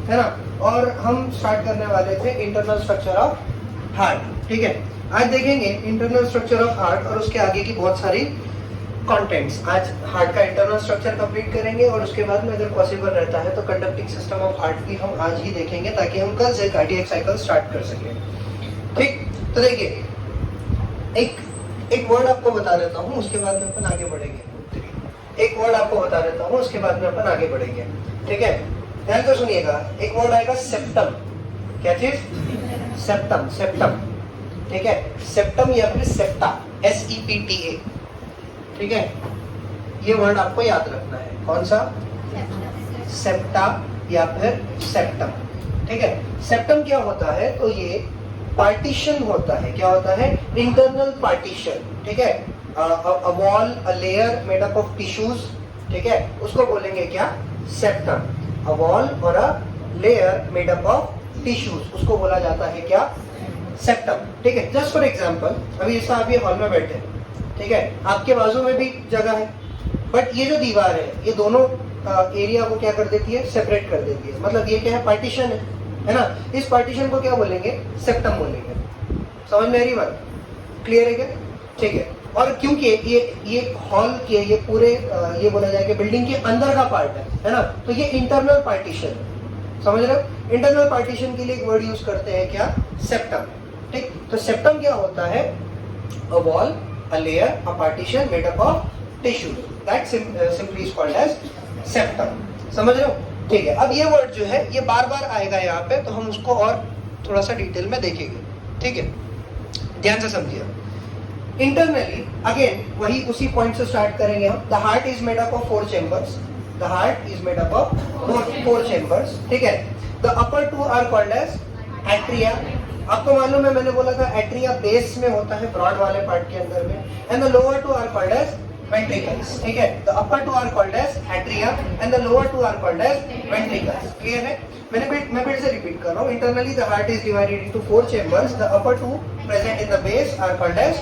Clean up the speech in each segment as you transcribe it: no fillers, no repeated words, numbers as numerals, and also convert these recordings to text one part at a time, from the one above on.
है ना। और हम स्टार्ट करने वाले थे इंटरनल स्ट्रक्चर ऑफ हार्ट, ठीक है। आज देखेंगे इंटरनल स्ट्रक्चर ऑफ हार्ट और उसके आगे की बहुत सारी कंटेंट्स। आज हार्ट का इंटरनल स्ट्रक्चर कंप्लीट करेंगे और उसके बाद में अगर पॉसिबल रहता है तो कंडक्टिंग सिस्टम ऑफ हार्ट भी हम आज ही देखेंगे ताकि हम कल से कार्डियक साइकिल स्टार्ट कर सकें, ठीक। तो देखिए एक वर्ड आपको बता देता हूँ, उसके बाद में अपन आगे बढ़ेंगे। एक वर्ड आपको बता देता हूँ, उसके बाद में अपन आगे बढ़ेंगे, ठीक है। ध्यान से सुनिएगा। एक वर्ड आएगा सेप्टम। क्या चीज? सेप्टम। सेप्टम, ठीक है। सेप्टम या फिर सेप्टा, SEPTA, ठीक है। ये वर्ड आपको याद रखना है। कौन सा? सेप्टा या फिर सेप्टम, ठीक है। सेप्टम क्या होता है? तो ये पार्टीशन होता है। क्या होता है? इंटरनल पार्टीशन, ठीक है। A wall, a layer made up of tissues, ठीक है, उसको बोलेंगे क्या? सेप्टम। अ वॉल और a layer made up of tissues, उसको बोला जाता है क्या? सेप्टम, ठीक है। जस्ट फॉर एग्जांपल, अभी जैसा आप ये हॉल में बैठे, ठीक है, आपके बाजू में भी जगह है, बट ये जो दीवार है ये दोनों एरिया को क्या कर देती है? सेपरेट कर देती है। मतलब ये क्या है? पार्टीशन है ना। इस पार्टीशन को क्या बोलेंगे? सेप्टम बोलेंगे। समझ में आ रही बात? क्लियर है क्या? ठीक है। और क्योंकि ये हॉल के ये पूरे ये बोला जाए कि बिल्डिंग के अंदर का पार्ट है ना, तो ये इंटरनल पार्टीशन है। समझ रहे हो? इंटरनल पार्टीशन के लिए एक वर्ड यूज करते हैं क्या? सेप्टम, ठीक। तो सेप्टम क्या होता है? A wall, a layer, a partition made up of tissues, that simply is called as septum। समझ रहे हो? ठीक है। अब ये वर्ड जो है ये बार बार आएगा यहाँ पे, तो हम उसको और थोड़ा सा डिटेल में देखेंगे, ठीक है। ध्यान से समझिए। इंटरनली अगेन वही उसी पॉइंट से स्टार्ट करेंगे हम। The heart is made up of 4 chambers. The heart is made up of 4 chambers, ठीक है। The upper 2 are called as atria. आपको मालूम है, मैंने बोला था एट्रिया बेस में होता है, ब्रॉड वाले पार्ट के अंदर में। And the lower 2 are called as ventricles, ठीक है। The upper 2 are called as atria and the lower 2 are called as ventricles. Clear है? मैं फिर से रिपीट कर रहा हूँ। Internally the heart is divided into 4 chambers. The upper 2 present in the base are called as,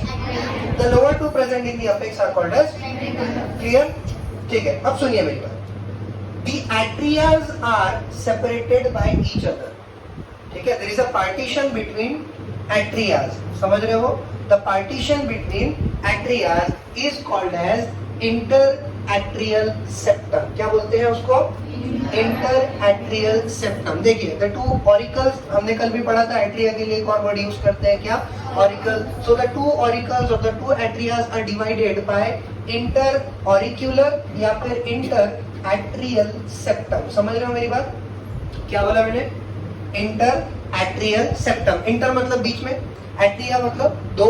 the lower 2 present in the apex are called as. Clear? ठीक है। अब सुनिए मेरी बात। The atrias are separated by each other, ठीक है। There is a partition between atrias, समझ रहे हो? The partition between atrias is called as interatrial septum। क्या बोलते हैं उसको? Interatrial septum। देखिए the two auricles, हमने कल भी पढ़ा था, एट्रिया के लिए एक और वर्ड यूज करते हैं क्या? Auricle। So the two auricles of the two atrias are divided by interauricular या फिर interatrial septum। समझ रहे हो मेरी बात? क्या बोला मैंने? Interatrial septum. इंटर मतलब बीच में, एट्रिया मतलब दो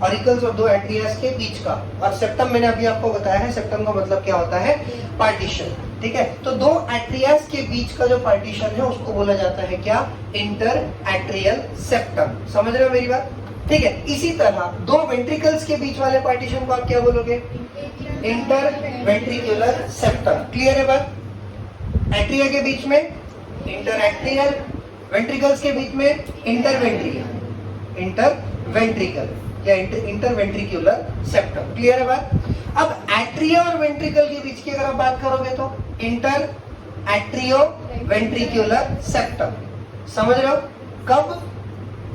ऑरिकल्स और दो एट्रियास के बीच का, और सेप्टम मैंने अभी आपको बताया है, सेप्टम का मतलब क्या होता है? पार्टीशन, ठीक है। तो दो एट्रियास के बीच का जो पार्टीशन है उसको बोला जाता है क्या? Interatrial septum. समझ रहे हो मेरी बात? ठीक है। इसी तरह दो वेंट्रिकल्स के बीच वाले पार्टीशन को आप क्या बोलोगे? Interventricular septum. क्लियर है बात? एट्रिया के बीच में इंटरएट्रियल, वेंट्रिकल्स के बीच में इंटरवेंट्रिकल, इंटरवेंट्रिकल या इंटरवेंट्रिकुलर सेप्टम। क्लियर है बात? अब एट्रिया और वेंट्रिकल के बीच की अगर आप बात करोगे तो इंटर एट्रियो वेंट्रिकुलर सेप्टम। समझ रहे हो? कब?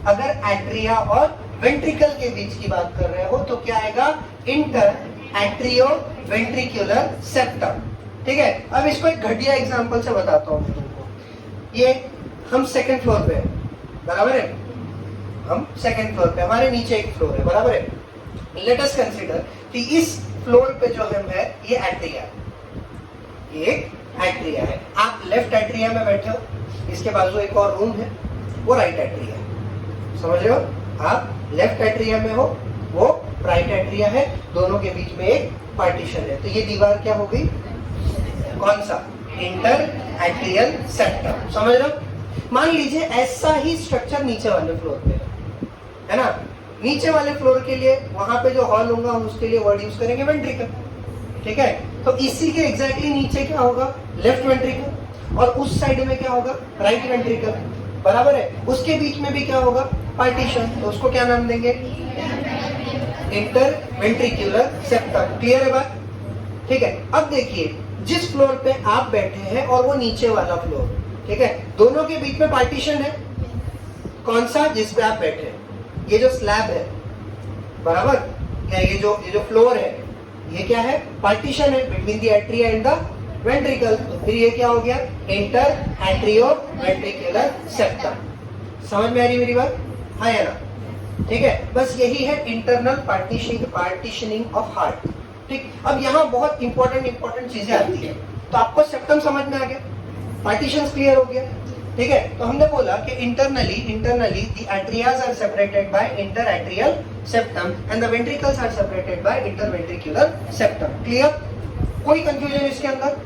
अगर एट्रिया और वेंट्रिकल के बीच की बात कर रहे हो तो क्या आएगा? इंटर एट्रियो वेंट्रिकुलर सेप्टम, ठीक है। अब इसको एक घटिया एग्जांपल से बताता हूँ तुमको। ये हम सेकंड फ्लोर पे हैं, बराबर है? हम सेकंड फ्लोर पे, हमारे नीचे एक फ्लोर है, बराबर है? लेट अस कंसीडर कि इस फ्लोर पे जो हम है ये एट्रिया है, ये एक एट्रिया है। आप लेफ्ट एट्रिया में बैठे हो, इसके बाजू एक और रूम है, वो राइट एट्रिया है। समझ रहे हो? आप लेफ्ट एट्रिया में हो, वो राइट एट्रिया है, दोनों के बीच में एक पार्टीशन है। तो ये दीवार क्या हो गई? कौन सा? Inter atrial septum. समझ रहे हो? मान लीजिए ऐसा ही स्ट्रक्चर नीचे वाले फ्लोर पे है ना। नीचे वाले फ्लोर के लिए वहां पे जो हॉल होगा हम उसके लिए वर्ड यूज करेंगे वेंट्रिकल, ठीक है। तो इसी के एग्जैक्टली नीचे क्या होगा? लेफ्ट वेंट्रिकल, और उस साइड में क्या होगा? राइट वेंट्रिकल, बराबर है? उसके बीच में भी क्या होगा? पार्टीशन। तो उसको क्या नाम देंगे? Interventricular septum. क्लियर है बात? ठीक है। अब देखिए जिस फ्लोर पे आप बैठे हैं और वो नीचे वाला फ्लोर, ठीक है, दोनों के बीच में पार्टीशन है, कौन सा, जिस पे आप बैठे हैं, ये जो स्लैब है, बराबर क्या, ये जो फ्लोर है, ये क्या है, पार्टीशन है between the atria and the ventricle. तो फिर ये क्या हो गया, इंटर एट्रियो वेंट्रिकुलर सेप्टम। समझ में आ रही मेरी बात, हाँ या ना? ठीक है, बस यही है इंटरनल पार्टीशनिंग ऑफ हार्ट। ठीक, अब यहाँ बहुत इंपॉर्टेंट चीजें आती है। तो आपको सेप्टम समझ में आ गया, पार्टीशन क्लियर हो गया, ठीक है। तो हमने बोला कि internally the atrias are separated by inter atrial septum and the ventricles are separated by interventricular septum. Clear, कोई कंफ्यूजन इसके अंदर?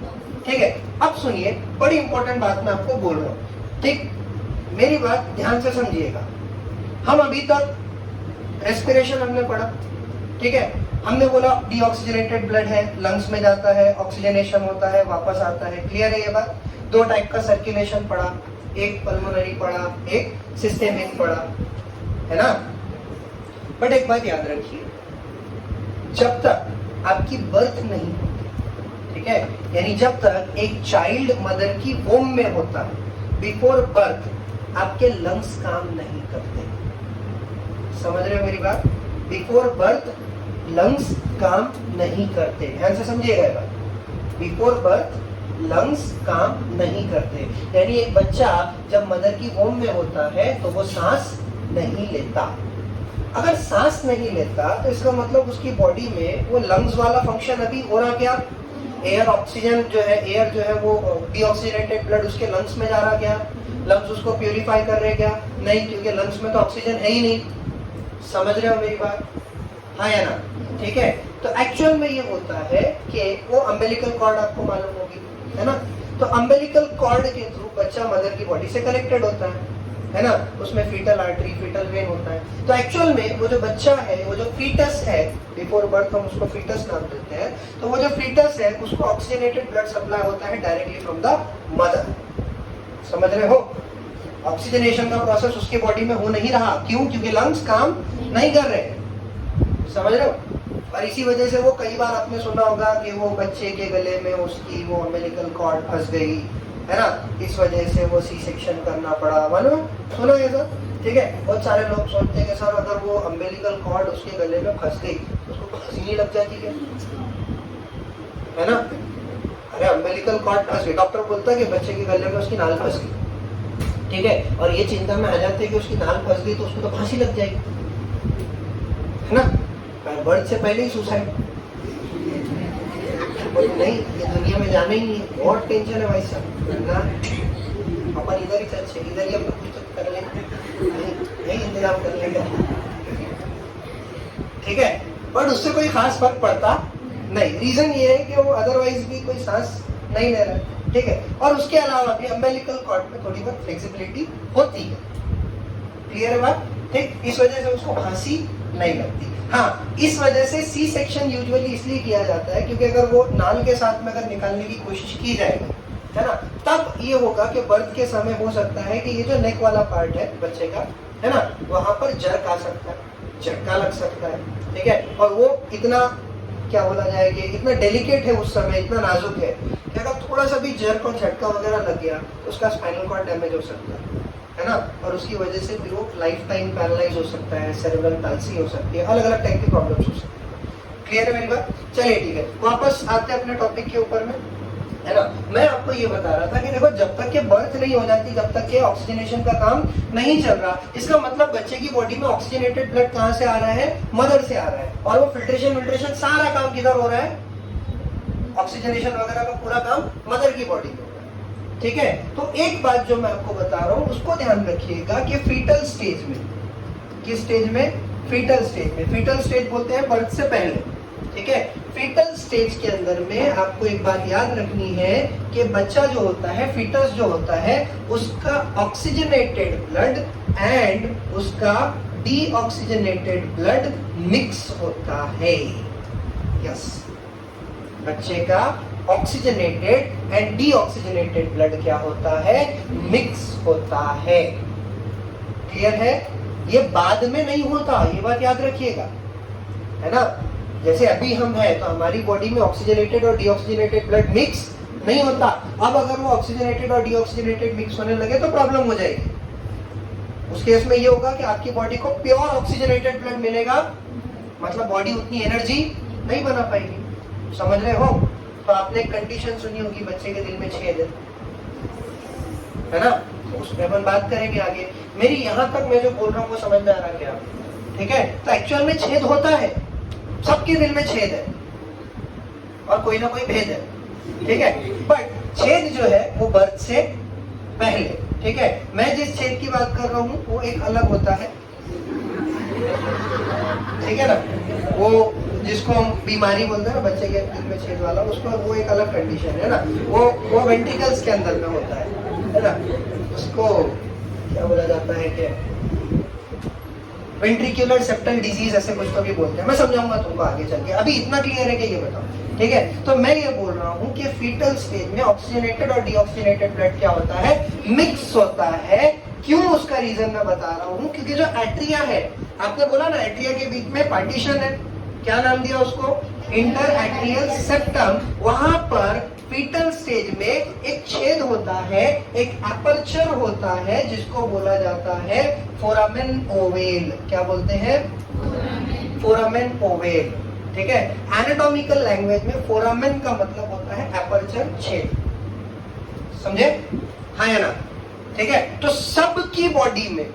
ठीक है, अब सुनिए, बड़ी इंपॉर्टेंट बात मैं आपको बोल रहा हूँ, ठीक, मेरी बात ध्यान से समझिएगा। हम अभी तक रेस्पिरेशन हमने पढ़ा, ठीक है, हमने बोला डीऑक्सीजनेटेड ब्लड है, लंग्स में जाता है, ऑक्सीजनेशन होता है, वापस आता है, क्लियर है ये बात। दो टाइप का सर्कुलेशन पढ़ा, एक पल्मोनरी पढ़ा, एक सिस्टेमिक पढ़ा, है ना। बट एक बात याद रखिए, जब तक आपकी बर्थ नहीं होती, ठीक है, यानी जब तक एक चाइल्ड मदर की वोम में होता है, बिफोर बर्थ आपके लंग्स काम नहीं करते। समझ रहे हो मेरी बात? बिफोर बर्थ लंग्स काम नहीं करते, ध्यान से समझिएगा ये बात। बिफोर बर्थ लंग्स काम नहीं करते, यानी एक बच्चा जब मदर की वोम में होता है तो वो सांस नहीं लेता। अगर सांस नहीं लेता तो इसका मतलब उसकी बॉडी में वो लंग्स वाला फंक्शन अभी हो रहा क्या, एयर ऑक्सीजन जो है, एयर जो है वो डीऑक्सीजनेटेड ब्लड उसके लंग्स में जा रहा क्या, लंग्स उसको प्यूरिफाई कर रहे क्या? नहीं, क्योंकि लंग्स में तो ऑक्सीजन है ही नहीं। समझ रहे हो मेरी बात, हाँ या ना? ठीक है, तो एक्चुअल में ये होता है कि वो अम्बिलिकल कॉर्ड आपको मालूम होगी, है ना। तो अम्बिलिकल कॉर्ड के थ्रू बच्चा मदर की बॉडी से कनेक्टेड होता है ना, उसमें फीटल आर्टरी, फीटल वेन होता है। तो एक्चुअल में वो जो बच्चा है, वो जो फीटस है, बिफोर बर्थ हम उसको फीटस नाम देते हैं, तो वो जो फीटस है उसको ऑक्सीजनेटेड ब्लड सप्लाई होता है डायरेक्टली फ्रॉम द मदर। समझ रहे हो? ऑक्सीजनेशन का प्रोसेस उसके बॉडी में हो नहीं रहा, क्यों? क्योंकि लंग्स काम नहीं कर रहे, समझ रहे हो। और इसी वजह से वो कई बार आपने सुना होगा कि वो बच्चे के गले में उसकी वो अम्बिलिकल कॉर्ड फंस गई, है ना, इस वजह से वो सी सेक्शन करना पड़ा, मालूम सुना ये सर? ठीक है, बहुत सारे लोग सोचते हैं कि सर अगर वो अम्बिलिकल कॉर्ड उसके गले में फंस गई तो उसको फांसी नहीं लग जाती है ना? अरे अम्बिलिकल कॉर्ड फंस गई, डॉक्टर बोलता है कि बच्चे के गले में उसकी नाल फंस गई, ठीक है, और ये चिंता में आ जाते हैं कि उसकी नाल फंस गई तो उसको तो फांसी लग जाएगी, है ना, बर्थ से पहले ही सुसाइड। नहीं, ये दुनिया में जाना ही नहीं, बहुत टेंशन है भाई साहब ना, अपन इधर ही चल, इधर ही अपन कुछ कर लेंगे, नहीं इंतजाम कर लेंगे, ठीक है, बट उससे कोई खास फर्क पड़ता नहीं। रीजन ये है कि वो अदरवाइज भी कोई सांस नहीं ले रहा है, ठीक है, और उसके अलावा भी अम्बिलिकल कॉर्ड में थोड़ी बहुत फ्लेक्सिबिलिटी होती है। क्लियर है बात? ठीक, इस वजह से उसको फांसी नहीं लगती। हाँ, इस वजह से सी सेक्शन यूजुअली इसलिए किया जाता है क्योंकि अगर वो नाल के साथ में अगर निकालने की कोशिश की जाएगी, है ना, तब ये होगा कि बर्थ के समय हो सकता है कि ये जो नेक वाला पार्ट है बच्चे का, है ना, वहां पर जर्क आ सकता है, झटका लग सकता है, ठीक है, और वो इतना क्या बोला जाए कि इतना डेलिकेट है उस समय, इतना नाजुक है कि अगर थोड़ा सा भी जर्क और झटका वगैरह लग गया तो उसका स्पाइनल कॉर्ड डैमेज हो सकता है ना, और उसकी वजह से फिर वो लाइफ टाइम पैरालाइज हो सकता है, सेरेब्रल पाल्सी हो सकती है, अलग अलग टाइप की प्रॉब्लम्स हो सकती है। क्लियर है मेरी बात? चलिए ठीक है, वापस आते हैं अपने टॉपिक के ऊपर में, है ना। मैं आपको ये बता रहा था कि देखो, जब तक के बर्थ नहीं हो जाती, जब तक के ऑक्सीजनेशन का काम नहीं चल रहा, इसका मतलब बच्चे की बॉडी में ऑक्सीजनेटेड ब्लड कहाँ से आ रहा है? मदर से आ रहा है, और वो फिल्ट्रेशन सारा काम किधर हो रहा है? ऑक्सीजनेशन वगैरह का पूरा काम मदर की बॉडी में। ठीक है, तो एक बात जो मैं आपको बता रहा हूं उसको ध्यान रखिएगा कि फीटल स्टेज में, किस स्टेज में? फीटल स्टेज में। फीटल स्टेज बोलते हैं बर्थ से पहले, ठीक है। फीटल स्टेज के अंदर में आपको एक बात याद रखनी है कि बच्चा जो होता है, फीटस जो होता है, उसका ऑक्सीजनेटेड ब्लड एंड उसका डीऑक्सीजनेटेड ब्लड मिक्स होता है। यस, बच्चे का ऑक्सीजनेटेड एंड डीऑक्सीजनेटेड ब्लड क्या होता है? मिक्स होता है। क्लियर है? ये बाद में नहीं होता, ये बात याद रखिएगा, है ना। जैसे अभी हम हैं तो हमारी बॉडी में ऑक्सीजनेटेड और डीऑक्सीजनेटेड ब्लड मिक्स नहीं होता। अब अगर वो ऑक्सीजनेटेड और डीऑक्सीजनेटेड मिक्स होने लगे तो प्रॉब्लम हो जाएगी। उस केस में ये होगा कि आपकी बॉडी को प्योर ऑक्सीजनेटेड ब्लड मिलेगा, मतलब बॉडी उतनी एनर्जी नहीं बना पाएगी। समझ रहे हो? तो आपने एक कंडीशन सुनी होगी, बच्चे के दिल में छेद है ना, तो उस पर अपन बात करेंगे आगे। मेरी यहां तक मैं जो बोल रहा हूँ वो समझ में आ रहा क्या? ठीक है, तो एक्चुअल में छेद होता है, सबके दिल में छेद है और कोई ना कोई भेद है, ठीक है। बट छेद जो है वो बर्थ से पहले, ठीक है। मैं जिस छेद की बात कर रहा हूँ वो एक अलग होता है, ठीक है ना। वो जिसको हम बीमारी बोलते हैं ना, बच्चे के दिल में छेद वाला, उसको वो एक अलग कंडीशन है ना। वो वेंट्रिकल्स के अंदर में होता है ना। उसको क्या बोला जाता है कि वेंट्रिकुलर सेप्टल डिजीज ऐसे कुछ तो भी बोलते हैं। मैं समझाऊंगा तुमको आगे चल के, अभी इतना क्लियर है कि ये बताओ, ठीक है। तो मैं ये बोल रहा हूँ कि फीटल स्टेज में ऑक्सीजनेटेड और डीऑक्सीजनेटेड ब्लड क्या होता है? मिक्स होता है। क्यों? उसका रीजन मैं बता रहा हूँ, क्योंकि जो एट्रिया है, आपने बोला ना एट्रिया के बीच में पार्टीशन है, क्या नाम दिया उसको? Inter atrial septum. वहां पर फीटल स्टेज में एक छेद होता है, एक एपर्चर होता है, जिसको बोला जाता है फोरामेन ओवेल। क्या बोलते हैं? फोरामेन ओवेल, ठीक है। एनाटॉमिकल लैंग्वेज में फोरामेन का मतलब होता है एपर्चर, छेद। समझे? हाँ या ना? ठीक है। तो सबकी बॉडी में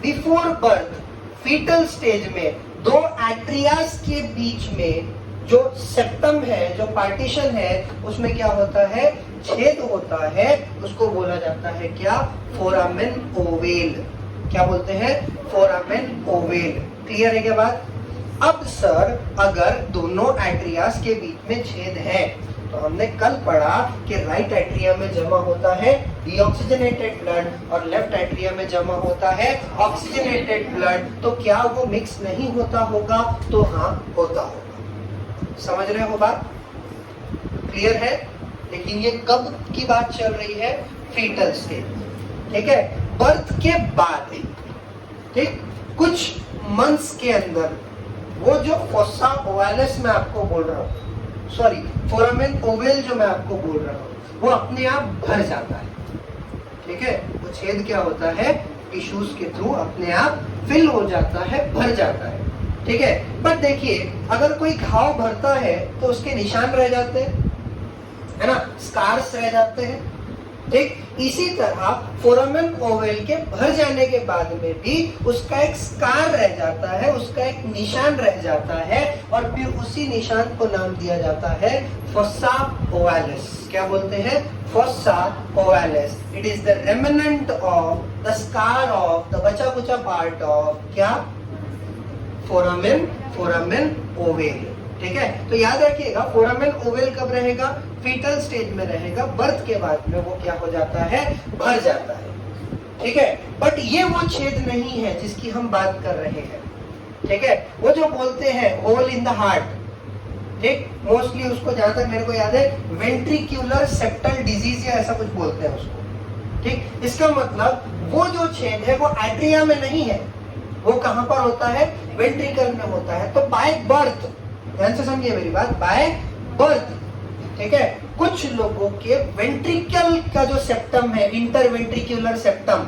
बिफोर बर्थ फीटल स्टेज में दो एट्रियास के बीच में जो सेप्टम है, जो पार्टीशन है, उसमें क्या होता है? छेद होता है। उसको बोला जाता है क्या? Foramen oval. क्या बोलते हैं? Foramen ovale. क्लियर है क्या बात? अब सर अगर दोनों एट्रियास के बीच में छेद है, तो हमने कल पढ़ा कि राइट एट्रिया में जमा होता है डीऑक्सीजनेटेड ब्लड और लेफ्ट एट्रिया में जमा होता है ऑक्सीजनेटेड ब्लड। तो क्या वो मिक्स नहीं होता होगा? तो हाँ, होता होगा। समझ रहे हो बात? क्लियर है? लेकिन ये कब की बात चल रही है? फीटल स्टेज, ठीक है। बर्थ के बाद, ठीक, कुछ मंथ्स के अंदर वो जो फोसा ओवालिस मैं आपको बोल रहा हूँ, सॉरी फोरामेन ओवेल जो मैं आपको बोल रहा हूँ, वो अपने आप भर जाता है, ठीक है। वो छेद क्या होता है? टिश्यूज के थ्रू अपने आप फिल हो जाता है, भर जाता है, ठीक है। बट देखिए, अगर कोई घाव भरता है तो उसके निशान रह जाते हैं, है ना, स्कार्स रह जाते हैं, ठीक। इसी तरह फोरामेन ओवेल के भर जाने के बाद में भी उसका एक स्कार रह जाता है, उसका एक निशान रह जाता है, और फिर उसी निशान को नाम दिया जाता है फोसा ओवालिस। क्या बोलते हैं? Fossa ovalis. It is the remnant of the scar of the बचा कुचा पार्ट ऑफ क्या? फोरामेन ओवेल, ठीक है। तो याद रखिएगा, फोरामेन ओवेल कब रहेगा? फीटल स्टेज में रहेगा। बर्थ के बाद में वो क्या हो जाता है? भर जाता है, ठीक है। बट ये वो छेद नहीं है जिसकी हम बात कर रहे हैं, ठीक है। वो जो बोलते हैं होल इन द हार्ट, ठीक, मोस्टली उसको जहां तक मेरे को याद है वेंट्रिकुलर सेप्टल डिजीज या ऐसा कुछ बोलते हैं उसको, ठीक। इसका मतलब वो जो छेद है वो एट्रिया में नहीं है, वो कहां पर होता है? वेंट्रिकल में होता है। तो बाय बर्थ, ध्यान से समझिए मेरी बात, बाय बर्थ, ठीक है, कुछ लोगों के वेंट्रिकल का जो सेप्टम है, इंटरवेंट्रिकुलर सेप्टम,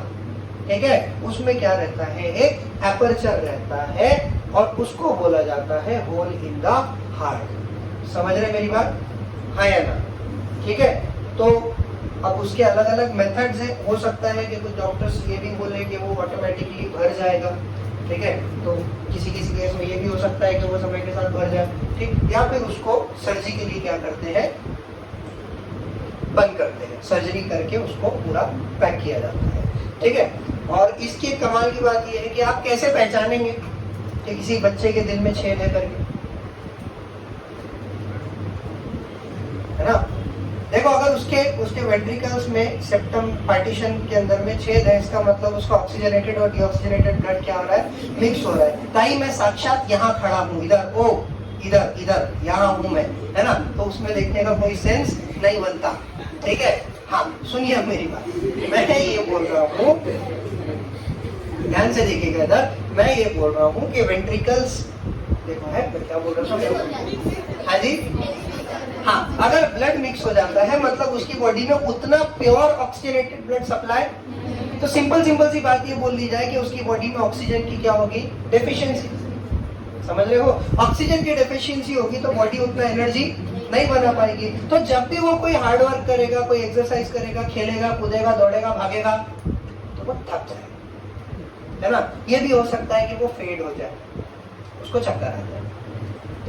ठीक है, उसमें क्या रहता है? एक एपर्चर रहता है, और उसको बोला जाता है होल इन द हार्ट। समझ रहे मेरी बात? हाँ या ना? ठीक है। तो अब उसके अलग अलग मेथड्स हैं। हो सकता है कि कुछ डॉक्टर्स ये भी बोले कि वो ऑटोमेटिकली भर जाएगा, ठीक है। तो किसी किसी केस में ये भी हो सकता है कि वो समय के साथ भर जाए, ठीक। या फिर उसको सर्जिकली क्या करते हैं? बंद करते हैं, सर्जरी करके उसको पूरा पैक किया जाता है, ठीक है। और इसकी कमाल की बात यह है कि आप कैसे पहचानेंगे कि किसी बच्चे के दिल में छेद है करके, है ना। देखो, अगर उसके वेंट्रिकल्स में सेप्टम पार्टीशन के अंदर में छेद है, इसका मतलब उसका ऑक्सीजनेटेड और डीऑक्सीजनेटेड ब्लड क्या हो रहा है? मिक्स हो रहा है। ताई मैं साक्षात यहाँ खड़ा हूँ, इधर ओ इधर यहाँ हूँ मैं, है ना। तो उसमें देखने का कोई सेंस नहीं बनता, ठीक है। हाँ, सुनिए मेरी बात। मैं ये बोल रहा हूँ, ध्यान से देखिएगा इधर, मैं ये बोल रहा हूँ कि वेंट्रिकल्स, देखो है मैं क्या बोल रहा हूँ? हाँ जी, हाँ, अगर ब्लड मिक्स हो जाता है मतलब उसकी बॉडी में उतना प्योर ऑक्सीजनेटेड ब्लड सप्लाई, तो सिंपल सी बात ये बोल दी जाए कि उसकी बॉडी में ऑक्सीजन की क्या होगी, डेफिशिएंसी। समझ रहे हो, ऑक्सीजन की डेफिशिएंसी होगी तो बॉडी उतना एनर्जी नहीं बना पाएगी। तो जब भी वो कोई हार्ड वर्क करेगा, कोई एक्सरसाइज करेगा, खेलेगा, कूदेगा, दौड़ेगा, भागेगा, तो वो थक जाएगा, है ना। ये भी हो सकता है कि वो फेड हो जाए, उसको चक्कर आ जाए।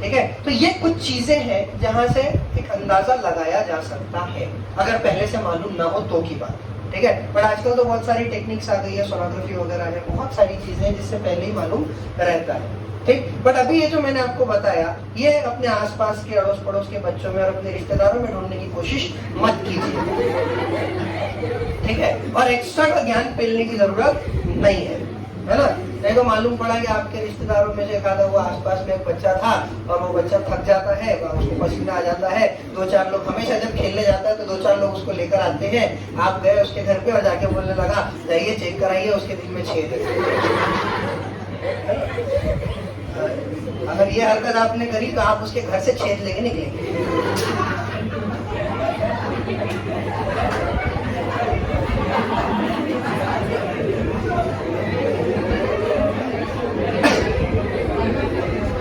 ठीक है, तो ये कुछ चीजें हैं जहां से एक अंदाजा लगाया जा सकता है, अगर पहले से मालूम ना हो तो की बात। ठीक है, पर आजकल तो बहुत सारी टेक्निक्स आ गई है, सोनोग्राफी वगैरह है, बहुत सारी चीजें हैं जिससे पहले ही मालूम रहता है। ठीक, बट अभी ये जो मैंने आपको बताया, ये अपने आसपास के अड़ोस पड़ोस के बच्चों में और अपने रिश्तेदारों में ढूंढने की कोशिश मत कीजिए। ठीक है, और एक्स्ट्रा का ज्ञान पेलने की जरूरत नहीं है ना। नहीं तो मालूम पड़ा कि आपके रिश्तेदारों में से एक आधा वो आसपास में एक बच्चा था और वो बच्चा थक जाता है, उसको पसीना आ जाता है, 2-4 लोग हमेशा जब खेलने जाता है तो 2-4 लोग उसको लेकर आते हैं। आप गए उसके घर पे और जाके बोलने लगा, जाइए चेक कराइए, उसके दिल में छेद है। अगर ये हरकत आपने करी तो आप उसके घर से छेद लेके निकलेंगे।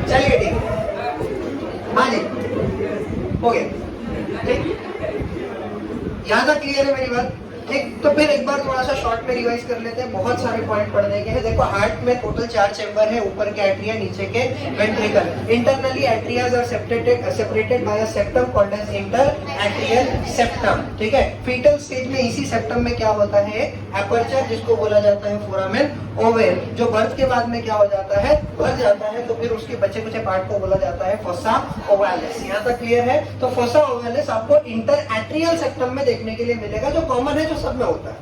चलिए ठीक, हाँ जी, हो गया। ठीक, यहाँ तक क्लियर है मेरी बात। ठीक, तो फिर एक बार थोड़ा सा शॉर्ट में रिवाइज कर लेते हैं, बहुत सारे पॉइंट पढ़ने के हैं। देखो, हार्ट में टोटल 4 चैम्बर है, ऊपर के एट्रिया, नीचे के ventricle. Internally atrias are separated by a septum called as inter atrial septum. ठीक है, फीटल स्टेज में इसी सेप्टम में क्या होता है, एपर्चर, जिसको बोला जाता है फोरामेन ओवल, जो बर्थ के बाद में क्या हो जाता है, भर जाता है, तो फिर उसके बचे कुछ पार्ट को बोला जाता है फोसा ओवालिस। यहाँ तक क्लियर है। तो फोसा ओवालिस आपको इंटर एट्रियल सेप्टम में देखने के लिए मिलेगा, जो कॉमन है, जो सब में होता है।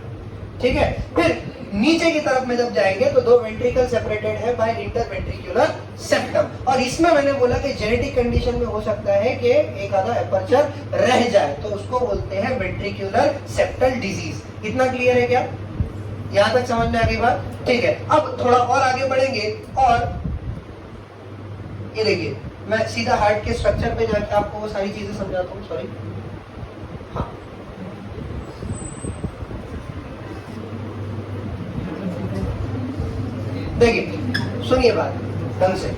ठीक है, फिर नीचे की तरफ में जब जाएंगे तो 2 वेंट्रिकल सेपरेटेड है बाय इंटरवेंट्रिकुलर सेप्टम। और इसमें मैंने बोला कि जेनेटिक कंडीशन में हो सकता है कि एक आधा एपर्चर रह जाए, तो उसको बोलते हैं वेंट्रिकुलर सेप्टल डिजीज। इतना क्लियर है क्या? यहां तक समझ में आ गई बात? ठीक है, अब थोड़ा और आगे बढ़ेंगे और ये देखिए, मैं सीधा हार्ट के स्ट्रक्चर पे जाके आपको वो सारी चीजें समझाता हूँ। सॉरी, हाँ, देखिए, सुनिए बात ढंग से।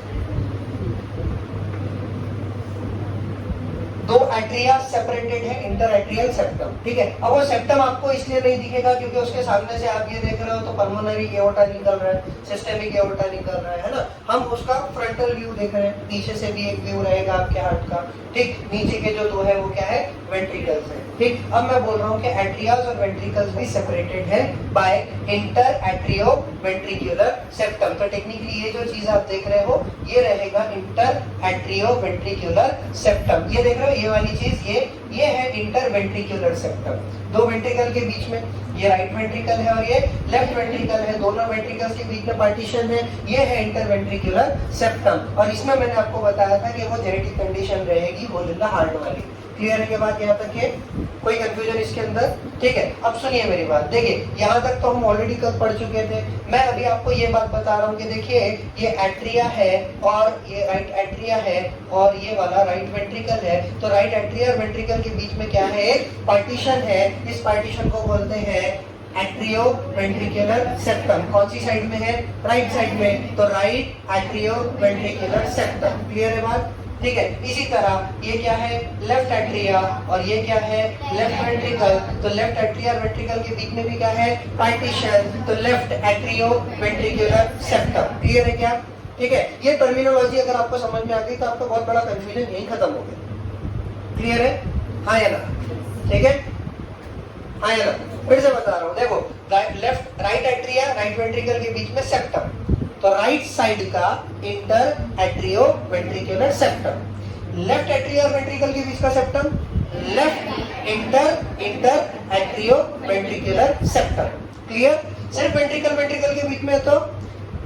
2 एट्रिया सेपरेटेड है, इंटर एट्रियल सेप्टम। ठीक है, अब वो सेप्टम आपको इसलिए नहीं दिखेगा क्योंकि उसके सामने से आप ये देख रहे हो तो पल्मोनरी एओर्टा निकल रहा है, सिस्टेमिक एओर्टा निकल रहा है ना। हम उसका फ्रंटल व्यू देख रहे हैं, पीछे से भी एक व्यू रहेगा आपके हार्ट का। ठीक, नीचे के जो 2 है वो क्या है, वेंट्रिकल्स है। ठीक, अब मैं बोल रहा हूँ कि एट्रियाज और वेंट्रिकल्स भी सेपरेटेड है by inter atrio ventricular septum. तो टेक्निकली ये जो चीज आप देख रहे हो ये रहेगा इंटर एट्रियो वेंट्रिकुलर सेप्टम। ये देख रहे हो, ये वाली चीज, ये है इंटर वेंट्रिकुलर सेप्टम। 2 वेंट्रिकल के बीच में, ये राइट वेंट्रिकल है और ये लेफ्ट वेंट्रिकल है, दोनों वेंट्रिकल्स के बीच में पार्टीशन है, ये है इंटर वेंट्रिकुलर सेप्टम। और इसमें मैंने आपको बताया था कि वो जेनेटिक कंडीशन रहेगी होल इन द हार्ट वाली। क्लियर है के बाद यहाँ तक है? कोई कंफ्यूजन इसके अंदर? ठीक है, अब सुनिए मेरी बात। देखिए, यहाँ तक तो हम ऑलरेडी कल पढ़ चुके थे। मैं अभी आपको ये बात बता रहा हूँ कि देखिए, ये एट्रिया है और ये राइट एट्रिया है और ये वाला राइट वेंट्रिकल है। तो राइट एट्रिया और वेंट्रिकल के बीच में क्या है, एक पार्टीशन है। इस पार्टीशन को बोलते हैं एट्रियो वेंट्रिकुलर सेप्टम। कौन सी साइड में है, राइट साइड में, तो right atrio ventricular septum. Clear है बात? ठीक है, इसी तरह ये क्या है, लेफ्ट एट्रिया और ये क्या है, लेफ्ट वेंट्रिकल। तो लेफ्ट एट्रिया वेंट्रिकल के बीच में भी क्या है, पार्टीशन, तो left atrio ventricular septum. Clear है क्या? ठीक है, ये टर्मिनोलॉजी अगर आपको समझ में आ गई तो आपका बहुत बड़ा कंफ्यूजन यही खत्म हो गया। क्लियर है? हाँ या ना? ठीक है, हाँ या ना? फिर से बता रहा हूँ, देखो, left right atria right ventricle के बीच में सेप्टम, तो राइट साइड का inter atrio ventricular septum. Left atria और वेंट्रिकल के बीच का septum, left inter atrio ventricular septum. Clear? सिर्फ वेंट्रिकल के बीच में है तो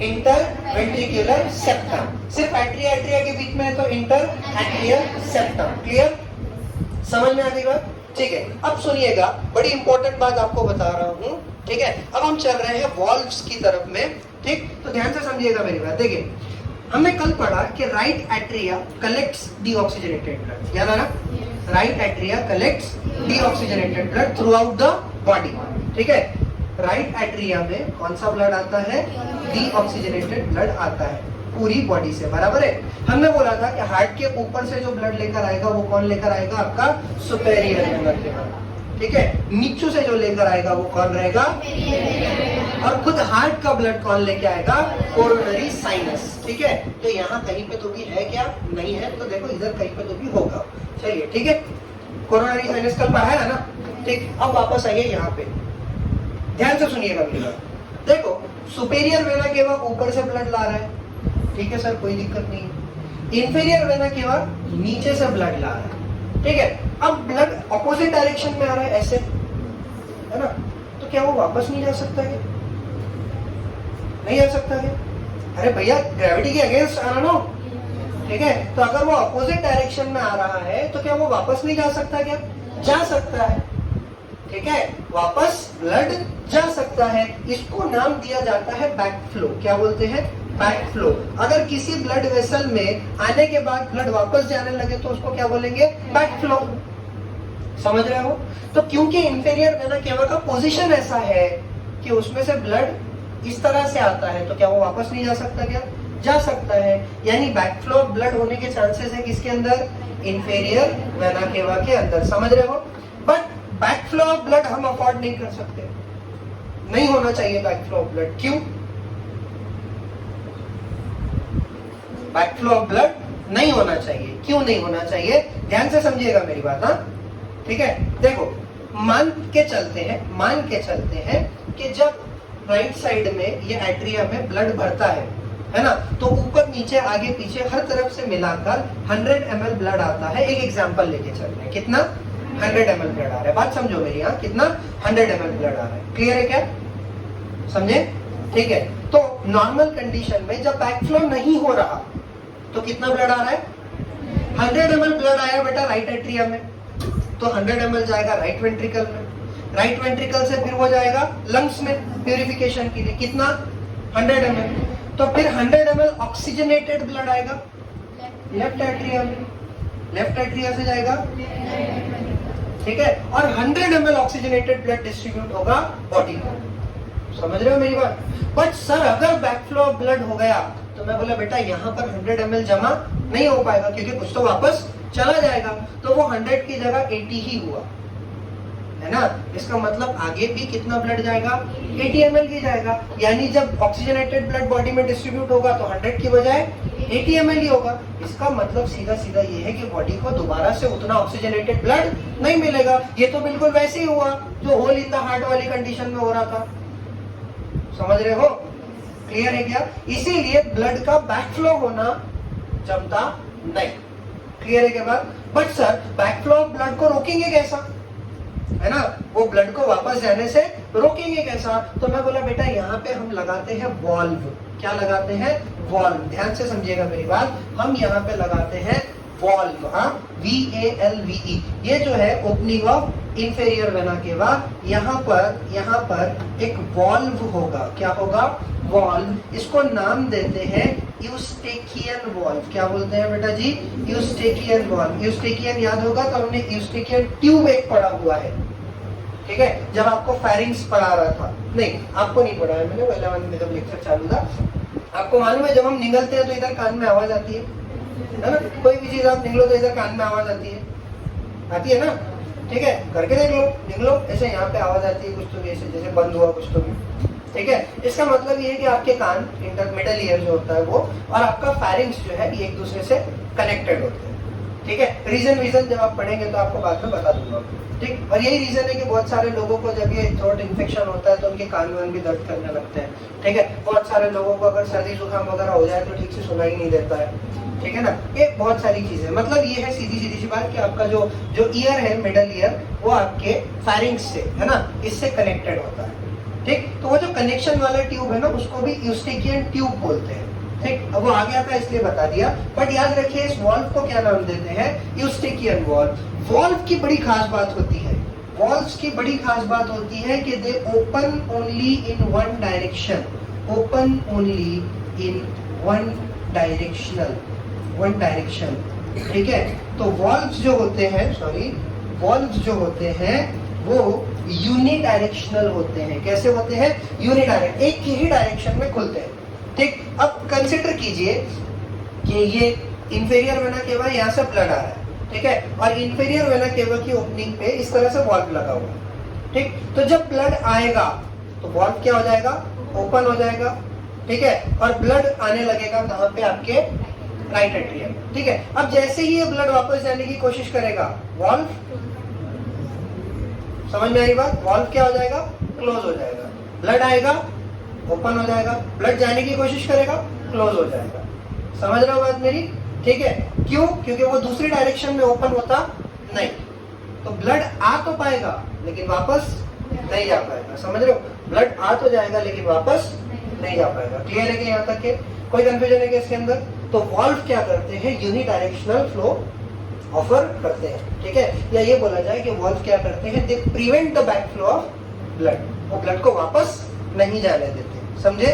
इंटर वेंट्रिकुलर सेप्टम, सिर्फ एट्रिया के बीच में है तो इंटर एट्रियल सेप्टम। क्लियर? समझ में आ गई बात? ठीक है, अब सुनिएगा, बड़ी इंपॉर्टेंट बात आपको बता रहा हूँ। ठीक है, अब हम चल रहे हैं वॉल्व्स की तरफ में। ठीक, तो ध्यान से समझिएगा मेरी बात। देखिए, हमने कल पढ़ा कि राइट एट्रिया कलेक्ट्स दी ऑक्सीजनेटेड ब्लड, याद आ रहा? Right atria collects deoxygenated blood through out the body, ठीक है। राइट एट्रिया में कौन सा ब्लड आता है? डीऑक्सीजनेटेड ब्लड आता है पूरी बॉडी से, बराबर है। हमने बोला था कि हार्ट के ऊपर से जो ब्लड लेकर आएगा वो कौन लेकर आएगा? आपका सुपेरियर वेना केवा, ठीक है। नीचे से जो लेकर आएगा वो कौन रहेगा? और खुद हार्ट का ब्लड कौन लेके आएगा? कोरोनरी साइनस, ठीक है। तो यहाँ कहीं पे तो भी है क्या? नहीं है, तो देखो इधर कहीं पे तो भी होगा। चलिए, ठीक है। कोरोनरी साइनस कल पढ़ा है ना, ठीक। अब वापस आइए यहाँ पे, ध्यान से सुनिएगा मेरी बात। देखो सुपेरियर वेना केवा ऊपर से ब्लड ला रहा है, ठीक है सर, कोई दिक्कत नहीं। इंफीरियर वेना केवा नीचे से ब्लड ला रहा है, ठीक है। अब ब्लड ऑपोजिट डायरेक्शन में आ रहा है, ऐसे, है ना, तो क्या वो वापस नहीं जा सकता है? नहीं आ सकता है? अरे भैया ग्रेविटी के अगेंस्ट आ रहा ना, ठीक है। तो अगर वो ऑपोजिट डायरेक्शन में आ रहा है तो क्या वो वापस नहीं जा सकता? क्या जा सकता है, ठीक है। वापस ब्लड जा सकता है। इसको नाम दिया जाता है बैक फ्लो। क्या बोलते हैं? Back flow. अगर किसी ब्लड वेसल में आने के बाद ब्लड वापस जाने लगे तो उसको क्या बोलेंगे? Back flow. समझ रहे हो? तो क्योंकि इंफीरियर वेना केवा का पोजीशन ऐसा है कि उसमें से ब्लड इस तरह से आता है, तो क्या वो वापस नहीं जा सकता? क्या जा सकता है। यानी बैक फ्लो ऑफ ब्लड होने के चांसेस है किसके अंदर? इंफीरियर वेना केवा के अंदर। समझ रहे हो? But back flow of blood हम अफोर्ड नहीं कर सकते, नहीं होना चाहिए बैक फ्लो ऑफ ब्लड। क्यों? बैक फ्लो ऑफ ब्लड नहीं होना चाहिए। क्यों नहीं होना चाहिए? ध्यान से समझिएगा मेरी बात, हाँ, ठीक है। देखो मान के चलते हैं कि जब राइट साइड में ये एट्रिया में ब्लड भरता है ना, तो ऊपर नीचे आगे पीछे हर तरफ से मिलाकर 100 ml ब्लड आता है। एक एग्जांपल लेके चल रहे हैं, कितना? 100 ml ब्लड आ रहा है। बात समझो मेरी, यहाँ कितना? 100 ml ब्लड आ रहा है। क्लियर है क्या? समझे? ठीक है। तो नॉर्मल कंडीशन में जब बैक फ्लो नहीं हो रहा तो कितना ब्लड आ रहा है? 100 ml ब्लड आया बेटा राइट एट्रिया में, तो 100 ml जाएगा राइट वेंट्रिकल में, राइट वेंट्रिकल से फिर वो जाएगा लंग्स में प्यूरिफिकेशन के लिए। कितना? 100 ml। तो फिर 100 ml ऑक्सीजनेटेड ब्लड आएगा लेफ्ट एट्रिया में, लेफ्ट एट्रिया से जाएगा, ठीक है। और 100 ml ऑक्सीजनेटेड ब्लड डिस्ट्रीब्यूट होगा बॉडी को। समझ रहे हो मेरी बात? बट सर अगर बैक फ्लो ऑफ ब्लड हो गया तो मैं बोला बेटा यहाँ पर 100 ml जमा नहीं हो पाएगा क्योंकि कुछ तो वापस चला जाएगा। तो वो 100 की जगह 80 ही हुआ, है ना। इसका मतलब आगे भी कितना ब्लड जाएगा? 80 ml ही जाएगा। यानी जब ऑक्सीजनेटेड ब्लड बॉडी में डिस्ट्रीब्यूट होगा तो 100 की बजाय 80 ml ही होगा। इसका मतलब सीधा सीधा ये है कि बॉडी को दोबारा से उतना ऑक्सीजनेटेड ब्लड नहीं मिलेगा। ये तो बिल्कुल वैसे ही हुआ जो होल इन द हार्ट वाली कंडीशन में हो रहा था। समझ रहे हो? क्लियर है क्या? इसीलिए ब्लड का बैक फ्लो होना जमता नहीं। क्लियर है क्या बात? But sir back flow of blood को रोकेंगे कैसा, है ना? वो ब्लड को वापस जाने से रोकेंगे कैसा? तो मैं बोला बेटा यहाँ पे हम लगाते हैं वॉल्व। क्या लगाते हैं? वॉल्व। ध्यान से समझिएगा मेरी बात, हम यहाँ पे लगाते हैं वॉल्व, हाँ, VALVE। ये जो है ओपनिंग ऑफ इंफीरियर वेना केवा, यहाँ पर एक वॉल्व होगा। क्या होगा? वॉल्व। इसको नाम देते हैं यूस्टेकियन वॉल्व। क्या बोलते हैं बेटा जी? Eustachian valve. यूस्टेकियन याद होगा तो हमने यूस्टेकियन ट्यूब एक पढ़ा हुआ है, ठीक है, जब आपको फेरिंग्स पढ़ा रहा था। नहीं आपको नहीं पढ़ा है मैंने, 11 में जब लेक्चर चालू था। आपको मालूम है जब हम निगलते हैं तो इधर कान में आवाज आती है ना? कोई भी चीज आप निकलो तो इधर कान में आवाज आती है ना? ठीक है, करके देख लो, निकलो, ऐसे यहाँ पे आवाज आती है कुछ तो भी, ऐसे जैसे बंद हुआ कुछ तो भी, ठीक है। इसका मतलब ये है कि आपके कान, इंटर मिडल ईयर जो होता है वो और आपका फेरिंग्स जो है ये एक दूसरे से कनेक्टेड होते हैं, ठीक है। रीजन जब आप पढ़ेंगे तो आपको बाद में बता दूंगा, ठीक। और यही रीजन है कि बहुत सारे लोगों को जब ये थ्रोट इन्फेक्शन होता है तो उनके कान वान भी दर्द करने लगते हैं, ठीक है। बहुत सारे लोगों को अगर सर्दी जुकाम वगैरह हो जाए तो ठीक से सुनाई नहीं देता है, ठीक है ना। ये बहुत सारी चीजें, मतलब ये है सीधी सी बात कि आपका जो ईयर है, मिडल ईयर, वो आपके फेरिंग्स से, है ना, इससे कनेक्टेड होता है, ठीक। तो वो जो कनेक्शन वाला ट्यूब है ना उसको भी यूस्टेकियन ट्यूब बोलते हैं, ठीक। अब वो आ गया था इसलिए बता दिया, बट याद रखिए इस वॉल्व को क्या नाम देते हैं? Eustachian valve. वॉल्व की बड़ी खास बात होती है, वॉल्व्स की बड़ी खास बात होती है कि दे open only in one direction, open only in one direction, ठीक है, तो वॉल्व्स जो होते हैं, वॉल्व्स जो होते हैं वो यूनिडायरेक्शनल होते हैं। कैसे होते हैं? यूनिडायरेक्ट, एक ही डायरेक्शन में खुलते हैं। ठीक, अब कंसिडर कीजिए कि ये इंफीरियर वेना केवा, यहाँ से ब्लड आ रहा है, ठीक है, और इंफीरियर वेना केवा की ओपनिंग पे इस तरह से वॉल्व लगा हुआ है। ठीक, तो जब ब्लड आएगा तो वॉल्व क्या हो जाएगा? ओपन हो जाएगा, ठीक है, और ब्लड आने लगेगा कहाँ पे? आपके राइट एट्रियम। ठीक है, अब जैसे ही ये ब्लड वापस जाने की कोशिश करेगा, वॉल्व, समझ में आई बात? वॉल्व क्या हो जाएगा? क्लोज हो जाएगा। ब्लड आएगा, ओपन हो जाएगा, ब्लड जाने की कोशिश करेगा, क्लोज हो जाएगा। समझ रहे हो बात मेरी? ठीक है, क्यों? क्योंकि वो दूसरी डायरेक्शन में ओपन होता नहीं, तो ब्लड आ तो पाएगा लेकिन वापस नहीं जा पाएगा। समझ रहे हो? ब्लड आ तो जाएगा लेकिन वापस नहीं जा पाएगा। क्लियर है कि यहाँ तक के? कोई कंफ्यूजन है कि इसके अंदर? तो वॉल्व क्या करते हैं? यूनिडायरेक्शनल फ्लो ऑफर करते हैं। ठीक है, या ये बोला जाए कि वॉल्व क्या करते हैं? They prevent the back flow of blood, वो ब्लड को वापस नहीं जाने देते। समझे?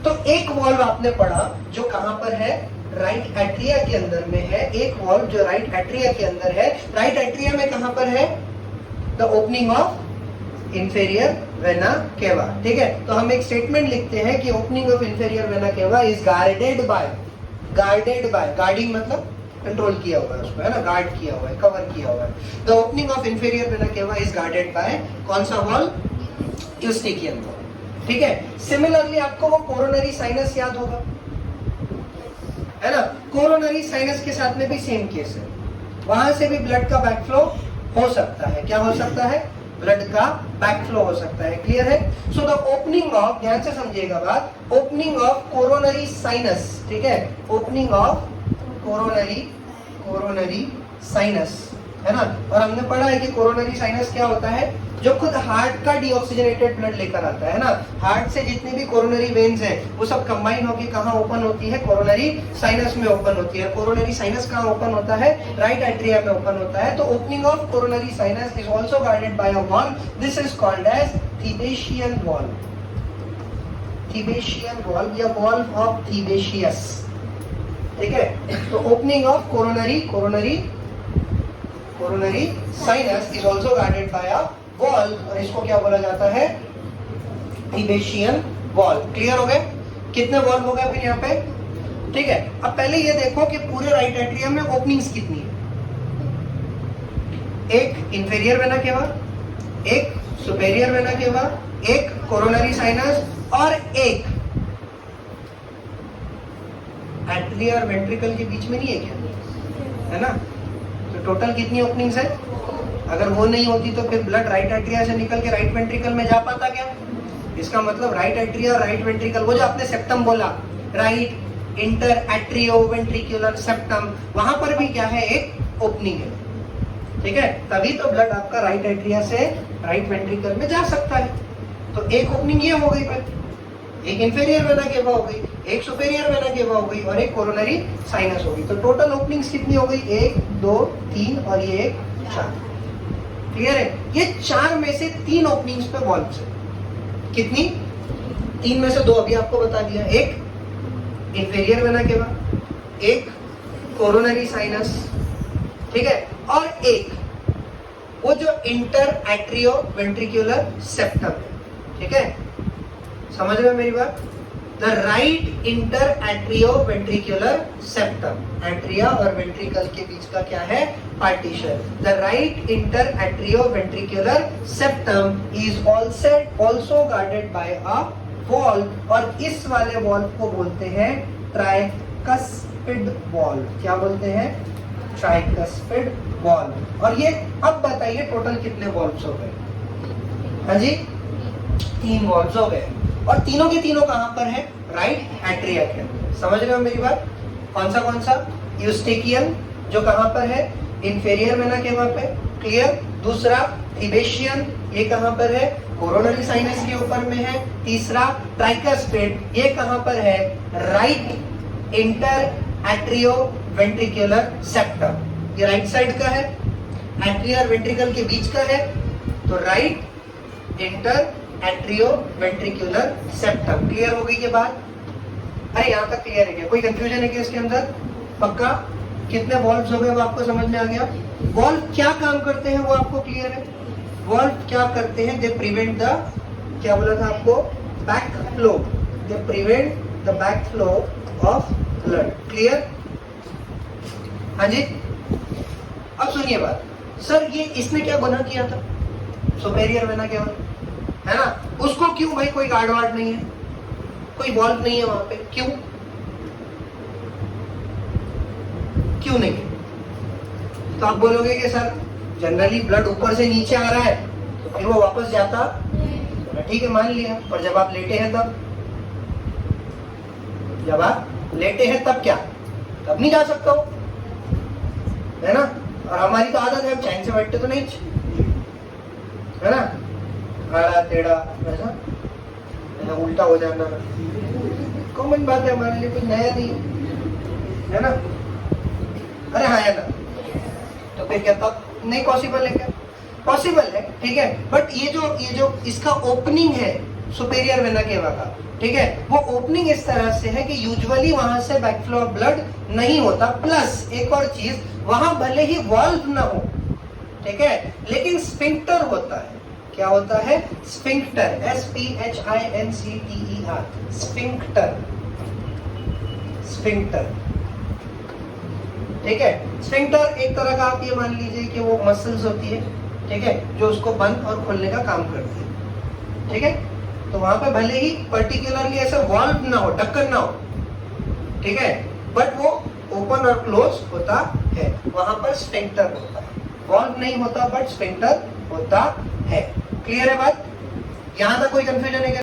तो एक वॉल्व आपने पढ़ा जो कहां पर है? राइट एट्रिया के अंदर में है। एक वॉल्व जो राइट एट्रिया के अंदर है। राइट एट्रिया में कहां पर है? The opening of inferior vena केवा। ठीक है, तो हम एक स्टेटमेंट लिखते हैं कि opening of inferior vena cava is guarded by, guarding मतलब कंट्रोल किया हुआ है उसको, है ना, गार्ड किया हुआ है, कवर किया हुआ है। The opening of inferior vena cava is guarded bye कौन सा वॉल्व? Eustachian valve. ठीक है, सिमिलरली आपको वो कोरोनरी साइनस याद होगा, है ना? कोरोनरी साइनस के साथ में भी सेम केस है, वहां से भी ब्लड का बैकफ्लो हो सकता है। क्या हो सकता है? ब्लड का बैकफ्लो हो सकता है। क्लियर है? सो द ओपनिंग ऑफ, ध्यान से समझिएगा बात, ओपनिंग ऑफ कोरोनरी साइनस, ठीक है, ओपनिंग ऑफ कोरोनरी साइनस, है ना? और हमने पढ़ा है कि कोरोनरी साइनस क्या होता है? जो खुद हार्ट का डीऑक्सीजनेटेड ब्लड लेकर आता है ना। हार्ट से जितनी भी कोरोनरी वेन्स हैं वो सब कंबाइन होकर कहाँ ओपन होती है? कोरोनरी साइनस में ओपन होती है। कोरोनरी साइनस कहाँ ओपन होता है? राइट एट्रिया में ओपन होता है। तो opening of coronary sinus is also guarded by a valve. This is called as Thebesian valve, Thebesian valve या वॉल्व ऑफ थीबेशियस। ठीक है, तो opening of coronary sinus is also guarded by a valve, और इसको क्या बोला जाता है? थीबेशियन वॉल्व। क्लियर हो गए? कितने वॉल्व हो गए फिर यहाँ पे? ठीक है, अब पहले ये देखो कि पूरे राइट एट्रियम में ओपनिंग्स कितनी है। एक इंफीरियर वेना केवा, एक सुपेरियर वेना केवा, एक कोरोनरी साइनस और एक एट्रिया और वेंट्रिकल के बीच में नहीं है क्या? है ना? तो टोटल कितनी ओपनिंग्स है? अगर वो नहीं होती तो फिर ब्लड राइट एट्रिया से निकल के राइट वेंट्रिकल में जा पाता क्या? इसका मतलब राइट एट्रिया और राइट वेंट्रिकल, वो जो आपने सेप्टम बोला, right inter atrio ventricular septum, वहां पर भी क्या है? एक ओपनिंग है। ठीक है, तभी तो ब्लड आपका राइट एट्रिया से राइट वेंट्रिकल में जा सकता है। तो एक ओपनिंग ये हो गई, फिर एक इंफीरियर वेना केवा हो गई, एक सुपेरियर वेना केवा हो गई और एक कोरोनरी साइनस हो गई। तो टोटल ओपनिंग्स कितनी हो गई? 1 2 3 और ये एक 4। क्लियर है? ये 4 में से 3 ओपनिंग्स पे वॉल्व्स है। कितनी? 3 में से 2 अभी आपको बता दिया, एक इंफीरियर वेना केवा, एक कोरोनरी साइनस, ठीक है, और एक वो जो इंटर एट्रियो वेंट्रिकुलर सेप्टम है। ठीक है, समझ रहे हो मेरी बात? The right inter atrio ventricular septum, atria और वेंट्रिकल के बीच का क्या है? Partition. The right inter atrio ventricular septum is also guarded by a valve, और इस वाले वॉल्व को बोलते हैं ट्राइकस्पिड वॉल्व। क्या बोलते हैं? Tricuspid valve. और ये अब बताइए टोटल कितने वॉल्व्स हो गए? हाँ जी, 3 वॉल्व्स हो गए, और तीनों के तीनों कहां पर है? राइट एट्रिया के अंदर। समझ रहे हो मेरी बात? कौन सा? यूस्टिकियन जो कहां पर है? इंफीरियर वेना केवा पे। क्लियर? दूसरा थीबेशियन, ये कहां पर है? कोरोनरी साइनस के ऊपर में है। तीसरा ट्राइकस्पिड, ये कहां पर है? Right inter atrio ventricular septum, ये राइट साइड का है, एट्रिया और वेंट्रिकल के बीच का है। तो right inter atrio ventricular septum. Clear हो गई ये बात? अरे यहाँ तक क्लियर है क्या? कोई कंफ्यूजन है क्या इसके अंदर? पक्का? कितने वॉल्व्स हो गए वो आपको समझ में आ गया। वॉल्व क्या काम करते हैं वो आपको क्लियर है। वॉल्व क्या करते हैं, दे प्रिवेंट द, क्या बोला था आपको, back flow, they prevent the back flow of blood. Clear? हाँ जी। अब सुनिए बात, सर ये इसने क्या गुनाह किया था, सुपेरियर वेना केवा, है ना, उसको क्यों भाई कोई गार्ड वार्ड नहीं है, कोई वॉल्व नहीं है वहां पे, क्यों क्यों नहीं? तो आप बोलोगे कि सर जनरली ब्लड ऊपर से नीचे आ रहा है तो फिर वो वापस जाता, ठीक है मान लिया, पर जब आप लेटे हैं तब, जब आप लेटे हैं तब क्या, तब नहीं जा सकता हो, है ना। और हमारी तो आदत है, हम चैन से बैठते तो नहीं, है ना, आड़ा टेढ़ा वैसा, उल्टा हो जाना कॉमन बात है हमारे लिए, कुछ नया नहीं है ना। अरे हाँ है ना, तो फिर क्या तब नहीं पॉसिबल है क्या? पॉसिबल है, ठीक है, बट ये जो इसका ओपनिंग है सुपेरियर वेना केवा का, ठीक है, वो ओपनिंग इस तरह से है कि यूजुअली वहां से बैकफ्लो ऑफ ब्लड नहीं होता। प्लस एक और चीज, वहां भले ही वॉल्व ना हो, ठीक है, लेकिन स्फिंक्टर होता है। क्या होता है? स्फिंक्टर, SPHINCTER, स्फिंक्टर, स्फिंक्टर, ठीक है। स्फिंक्टर एक तरह का आप ये मान लीजिए कि वो मसल्स होती है, ठीक है, जो उसको बंद और खोलने का काम करती है, ठीक है। तो वहां पे भले ही पर्टिकुलरली ऐसा वॉल्व ना हो, ढक्कन ना हो, ठीक है, बट वो ओपन और क्लोज होता है, वहां पर स्फिंक्टर होता है, वॉल्व नहीं होता बट स्फिंक्टर होता है। क्लियर है बात? यहां तक कोई कंफ्यूजन है क्या?